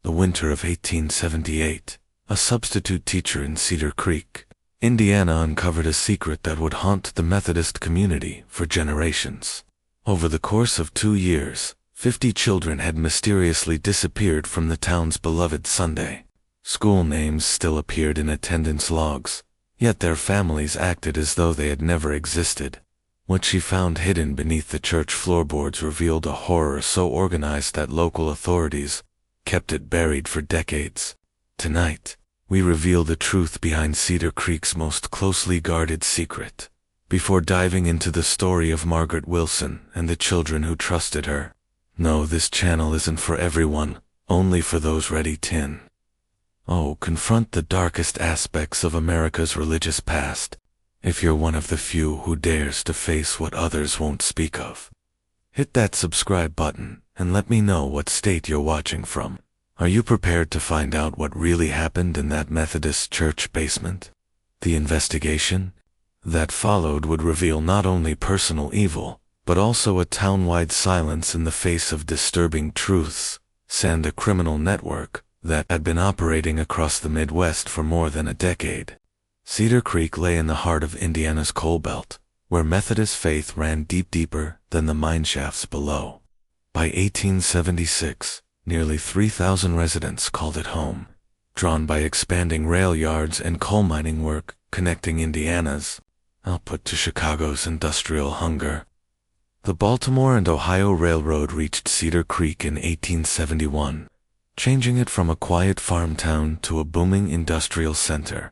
the winter of 1878, a substitute teacher in Cedar Creek, Indiana uncovered a secret that would haunt the Methodist community for generations. Over the course of 2 years, 50 children had mysteriously disappeared from the town's beloved Sunday. School names still appeared in attendance logs, yet their families acted as though they had never existed. What she found hidden beneath the church floorboards revealed a horror so organized that local authorities kept it buried for decades. Tonight, we reveal the truth behind Cedar Creek's most closely guarded secret. Before diving into the story of Margaret Wilson and the children who trusted her, no, this channel isn't for everyone, only for those ready to confront the darkest aspects of America's religious past. If you're one of the few who dares to face what others won't speak of, hit that subscribe button and let me know what state you're watching from. Are you prepared to find out what really happened in that Methodist church basement? The investigation that followed would reveal not only personal evil, but also a town-wide silence in the face of disturbing truths, and a criminal network that had been operating across the Midwest for more than a decade. Cedar Creek lay in the heart of Indiana's coal belt, where Methodist faith ran deeper than the mine shafts below. By 1876, nearly 3,000 residents called it home, drawn by expanding rail yards and coal mining work connecting Indiana's output to Chicago's industrial hunger. The Baltimore and Ohio Railroad reached Cedar Creek in 1871, changing it from a quiet farm town to a booming industrial center.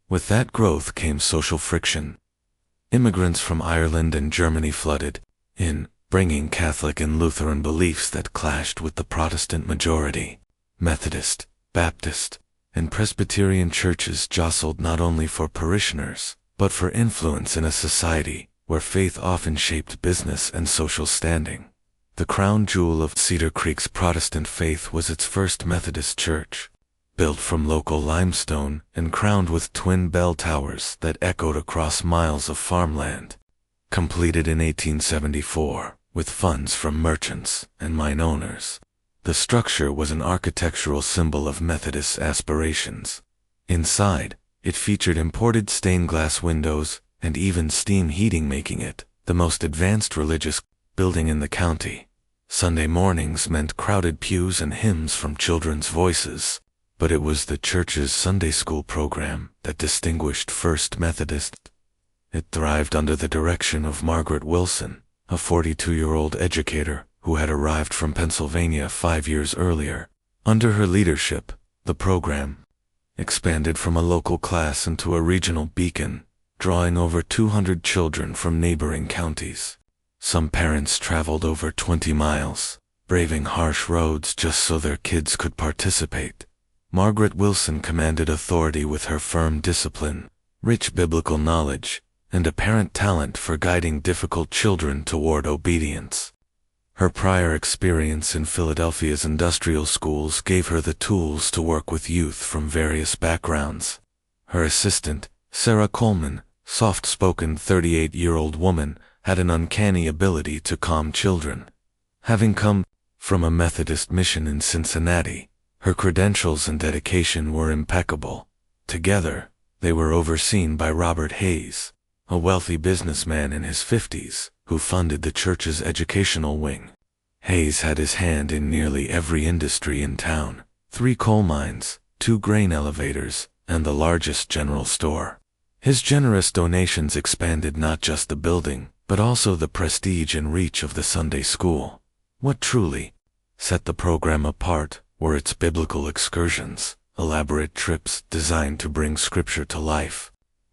With that growth came social friction. Immigrants from Ireland and Germany flooded in, bringing Catholic and Lutheran beliefs that clashed with the Protestant majority. Methodist, Baptist, and Presbyterian churches jostled not only for parishioners, but for influence in a society where faith often shaped business and social standing. The crown jewel of Cedar Creek's Protestant faith was its first Methodist church, built from local limestone and crowned with twin bell towers that echoed across miles of farmland. Completed in 1874, with funds from merchants and mine owners, the structure was an architectural symbol of Methodist aspirations. Inside, it featured imported stained glass windows and even steam heating, making it the most advanced religious building in the county. Sunday mornings meant crowded pews and hymns from children's voices, but it was the church's Sunday school program that distinguished First Methodist. It thrived under the direction of Margaret Wilson, a 42-year-old educator who had arrived from Pennsylvania 5 years earlier. Under her leadership, the program expanded from a local class into a regional beacon, drawing over 200 children from neighboring counties. Some parents traveled over 20 miles, braving harsh roads just so their kids could participate. Margaret Wilson commanded authority with her firm discipline, rich biblical knowledge, and apparent talent for guiding difficult children toward obedience. Her prior experience in Philadelphia's industrial schools gave her the tools to work with youth from various backgrounds. Her assistant, Sarah Coleman, soft-spoken 38-year-old woman, had an uncanny ability to calm children. Having come from a Methodist mission in Cincinnati, her credentials and dedication were impeccable. Together, they were overseen by Robert Hayes, a wealthy businessman in his 50s, who funded the church's educational wing. Hayes had his hand in nearly every industry in town: 3 coal mines, 2 grain elevators, and the largest general store. His generous donations expanded not just the building, but also the prestige and reach of the Sunday school. What truly set the program apart were its biblical excursions, elaborate trips designed to bring scripture to life.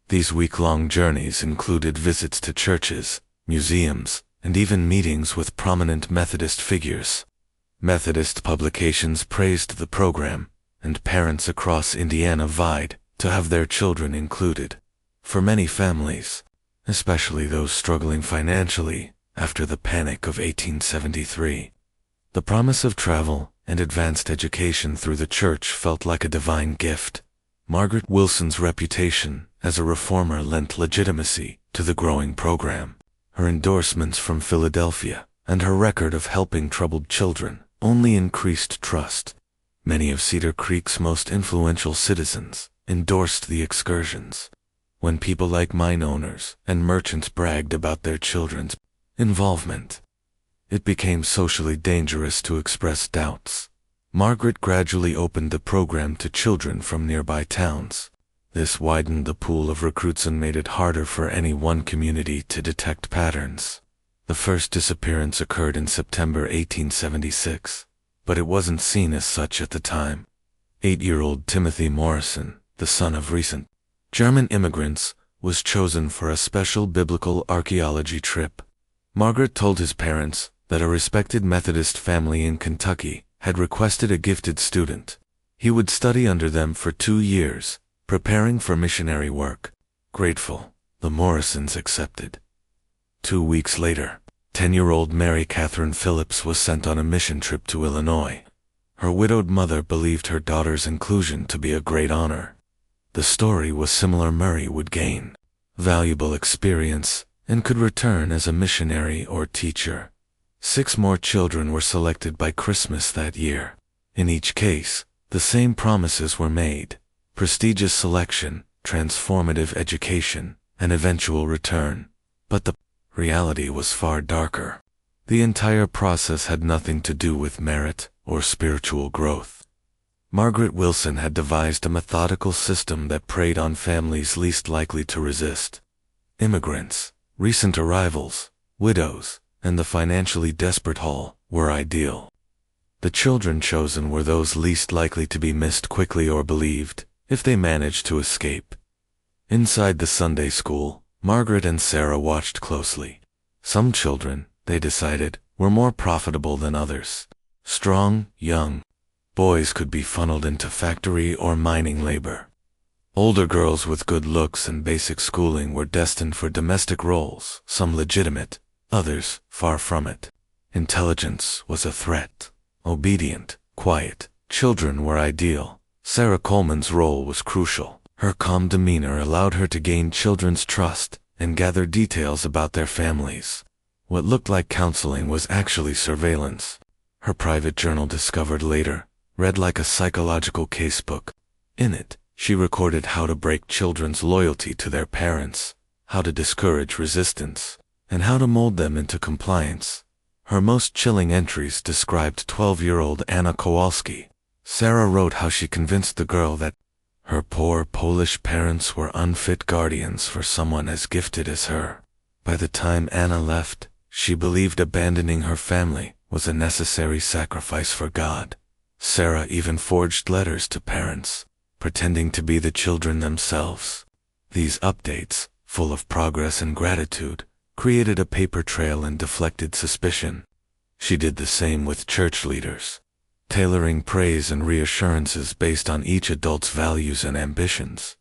These week-long journeys included visits to churches, museums, and even meetings with prominent Methodist figures. Methodist publications praised the program, and parents across Indiana vied to have their children included. For many families, especially those struggling financially after the Panic of 1873, the promise of travel and advanced education through the church felt like a divine gift. Margaret Wilson's reputation as a reformer lent legitimacy to the growing program. Her endorsements from Philadelphia and her record of helping troubled children only increased trust. Many of Cedar Creek's most influential citizens endorsed the excursions. When people like mine owners and merchants bragged about their children's involvement, it became socially dangerous to express doubts. Margaret gradually opened the program to children from nearby towns. This widened the pool of recruits and made it harder for any one community to detect patterns. The first disappearance occurred in September 1876, but it wasn't seen as such at the time. 8-year-old Timothy Morrison, the son of recent German immigrants, was chosen for a special biblical archaeology trip. Margaret told his parents that a respected Methodist family in Kentucky had requested a gifted student. He would study under them for 2 years, preparing for missionary work. Grateful, the Morrisons accepted. 2 weeks later, 10-year-old Mary Catherine Phillips was sent on a mission trip to Illinois. Her widowed mother believed her daughter's inclusion to be a great honor. The story was similar. Mary would gain valuable experience and could return as a missionary or teacher. 6 more children were selected by Christmas that year. In each case, the same promises were made: prestigious selection, transformative education, and eventual return. But the reality was far darker. The entire process had nothing to do with merit or spiritual growth. Margaret Wilson had devised a methodical system that preyed on families least likely to resist: immigrants, recent arrivals, widows, and the financially desperate Hall were ideal. The children chosen were those least likely to be missed quickly or believed, if they managed to escape. Inside the Sunday school, Margaret and Sarah watched closely. Some children, they decided, were more profitable than others. Strong, young boys could be funneled into factory or mining labor. Older girls with good looks and basic schooling were destined for domestic roles, some legitimate, others far from it. Intelligence was a threat. Obedient, quiet children were ideal. Sarah Coleman's role was crucial. Her calm demeanor allowed her to gain children's trust and gather details about their families. What looked like counseling was actually surveillance. Her private journal, discovered later, read like a psychological casebook. In it, she recorded how to break children's loyalty to their parents, how to discourage resistance, and how to mold them into compliance. Her most chilling entries described 12-year-old Anna Kowalski. Sarah wrote how she convinced the girl that her poor Polish parents were unfit guardians for someone as gifted as her. By the time Anna left, she believed abandoning her family was a necessary sacrifice for God. Sarah even forged letters to parents, pretending to be the children themselves. These updates, full of progress and gratitude, created a paper trail and deflected suspicion. She did the same with church leaders, tailoring praise and reassurances based on each adult's values and ambitions.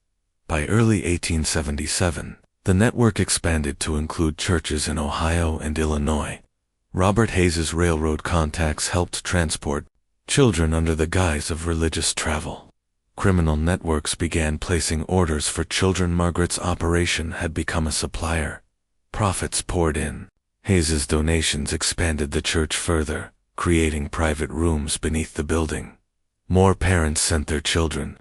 By early 1877, the network expanded to include churches in Ohio and Illinois. Robert Hayes's railroad contacts helped transport children under the guise of religious travel. Criminal networks began placing orders for children. Margaret's operation had become a supplier. Profits poured in. Hayes's donations expanded the church further, creating private rooms beneath the building. More parents sent their children.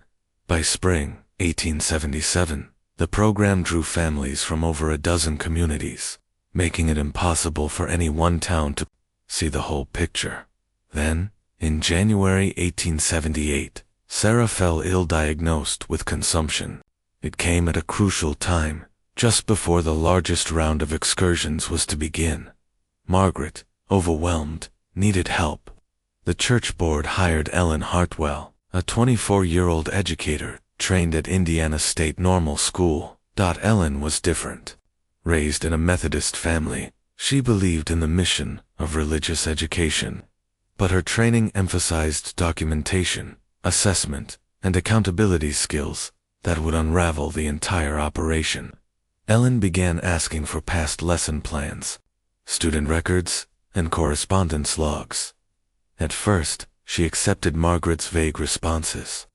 By spring 1877, the program drew families from over a dozen communities, making it impossible for any one town to see the whole picture. Then, in January 1878, Sarah fell ill, diagnosed with consumption. It came at a crucial time, just before the largest round of excursions was to begin. Margaret, overwhelmed, needed help. The church board hired Ellen Hartwell, a 24-year-old educator trained at Indiana State Normal School. Ellen was different. Raised in a Methodist family, she believed in the mission of religious education. But her training emphasized documentation, assessment, and accountability skills that would unravel the entire operation. Ellen began asking for past lesson plans, student records, and correspondence logs. At first, she accepted Margaret's vague responses.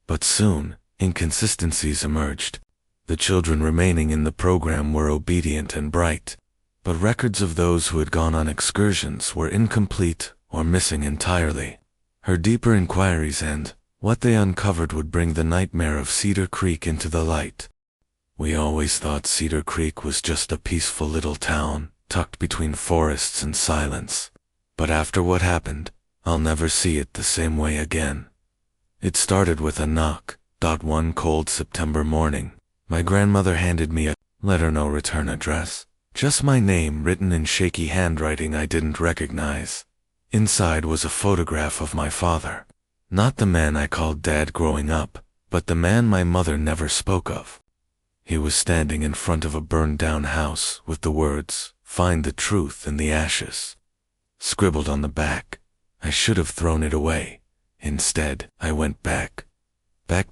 But soon, inconsistencies emerged. The children remaining in the program were obedient and bright, but records of those who had gone on excursions were incomplete or missing entirely. Her deeper inquiries and what they uncovered would bring the nightmare of Cedar Creek into the light. We always thought Cedar Creek was just a peaceful little town, tucked between forests and silence. But after what happened, I'll never see it the same way again. It started with a knock. One cold September morning, my grandmother handed me a letter no return address. Just my name written in shaky handwriting I didn't recognize. Inside was a photograph of my father. Not the man I called Dad growing up, but the man my mother never spoke of. He was standing in front of a burned-down house with the words, "Find the truth in the ashes," scribbled on the back. I should have thrown it away. Instead, I went back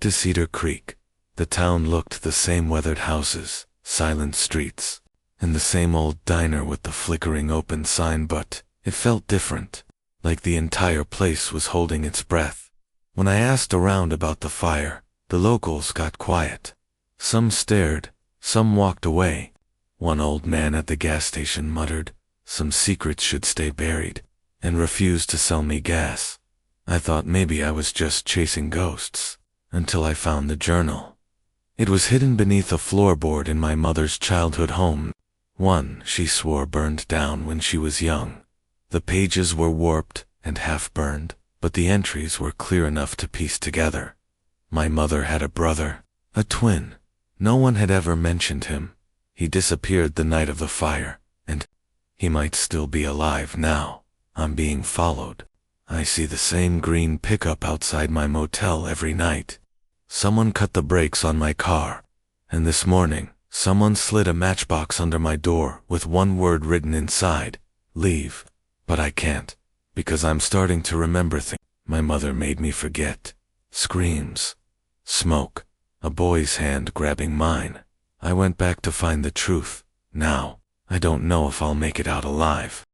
to Cedar Creek. The town looked the same, weathered houses, silent streets, and the same old diner with the flickering open sign, but it felt different, like the entire place was holding its breath. When I asked around about the fire, the locals got quiet. Some stared, some walked away. One old man at the gas station muttered, "Some secrets should stay buried," and refused to sell me gas. I thought maybe I was just chasing ghosts, until I found the journal. It was hidden beneath a floorboard in my mother's childhood home, one she swore burned down when she was young. The pages were warped and half-burned, but the entries were clear enough to piece together. My mother had a brother, a twin. No one had ever mentioned him. He disappeared the night of the fire, and he might still be alive now. I'm being followed. I see the same green pickup outside my motel every night. Someone cut the brakes on my car, and this morning, someone slid a matchbox under my door with one word written inside, "Leave." But I can't, because I'm starting to remember things my mother made me forget. Screams, smoke, a boy's hand grabbing mine. I went back to find the truth. Now, I don't know if I'll make it out alive.